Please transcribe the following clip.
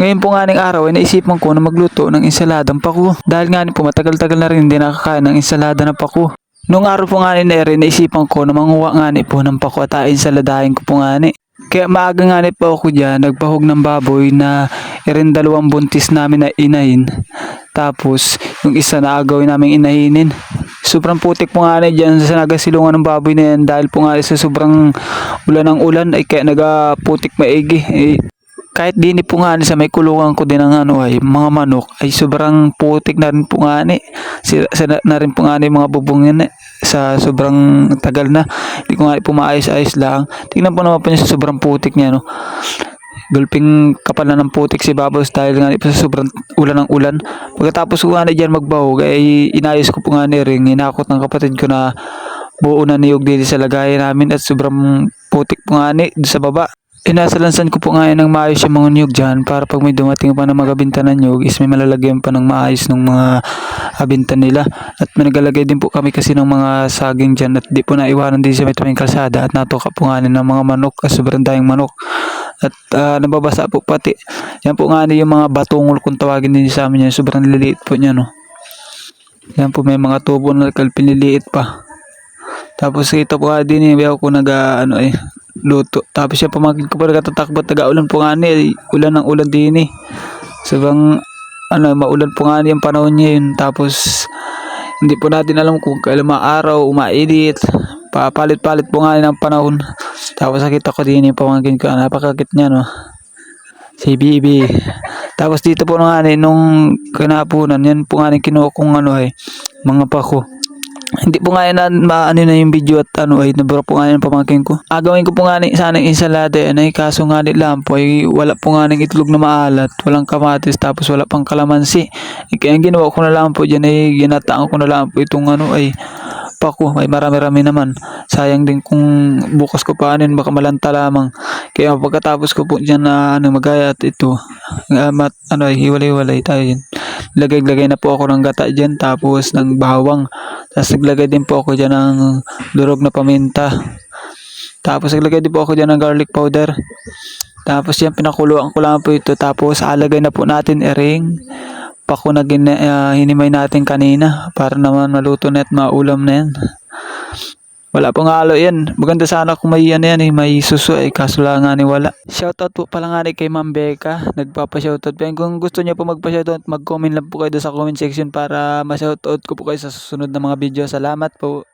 Ngayon po nga ng araw ay naisipan ko na magluto ng ensaladang pako. Dahil nga po matagal-tagal na rin hindi nakakain ng ensalada ng pako. Nung araw po nga ni Ere, naisipan ko na manguha nga po ng pako at ensaladahin ko po nga ni. Kaya maaga nga po ako dyan, nagpahog ng baboy na irin 2 buntis namin na inahin. Tapos yung isa na agawin namin inahinin. Sobrang putik po nga dyan sa nagasilungan ng baboy na yan dahil po nga sa sobrang ulan ng ulan ay kaya nagaputik maigi. Kahit dini po nga sa may kulungan ko din ng mga manok ay sobrang putik na rin po nga sira na rin po nga mga bubong yan sa sobrang tagal na. Hindi ko nga po maayos-ayos lang. Tingnan po naman po niya sa sobrang putik niya no. Gulping kapal na ng putik si Babos dahil nga po sa sobrang ulan ng ulan. Pagkatapos ko nga dyan magbahog ay inayos ko po nga ring hinakot ng kapatid ko na buo na niyog dito sa lagayan namin at sobrang putik po nga sa baba. Inasalansan ko po nga ng maayos yung mga niyog dyan para pag may dumating pa na magabinta ng niyog is may malalagyan pa ng maayos ng mga abinta nila. At may nagalagay din po kami kasi ng mga saging dyan at di po naiwanan din sa may tuming kalsada at natuka po nga ng mga manok at sobrang dayang manok. At nababasa po pati. Yan po nga yung mga batungol kung tawagin din sa amin yan. Sobrang liliit po niya no. Yan po may mga tubo na piniliit pa. Tapos ito po nga din ako luto. Tapos siya pamangkin ko pa nagtatakbo taga-ulan po nga ulan ng ulan din Sabang maulan po nga yung panahon niya yun. Tapos hindi po natin alam kung kailan maaraw, umainit. Papalit-palit po nga ng panahon. Tapos nakita ko din yung pamangkin ko. Napakakit niya no. Si Bibi. Tapos dito po nga nung kanapunan, yan po nga kinuha kong mga pako. Hindi po nga maano na yung video at nabura po nga yung pamangkin ko. Agawin ko po nga sana yung ensalada kaso nga lang po ay wala po nga ng itlog na maalat, walang kamatis tapos wala pang kalamansi. Kaya ang ginawa ko na lang po dyan ay ginataan ko na lang po itong pako, ay marami-rami naman. Sayang din kung bukas ko pa baka malanta lamang. Kaya pagkatapos ko po dyan na magaya at ito, hiwalay-hiwalay tayo dyan. Lagay na po ako ng gata dyan tapos ng bawang. Tapos naglagay din po ako dyan ng durog na paminta. Tapos naglagay din po ako dyan ng garlic powder. Tapos yan pinakuluan ko lang po ito. Tapos alagay na po natin ering pako na hinimay natin kanina para naman maluto na at maulam na yan. Wala pang halo yan. Maganda sana kung may may suso kaso lang nga wala. Shoutout po pala nga kay Ma'am Becca. Nagpapa-shoutout po. Kung gusto niyo po magpa-shoutout, mag-comment lang po kayo sa comment section para ma-shoutout ko po kayo sa susunod na mga video. Salamat po.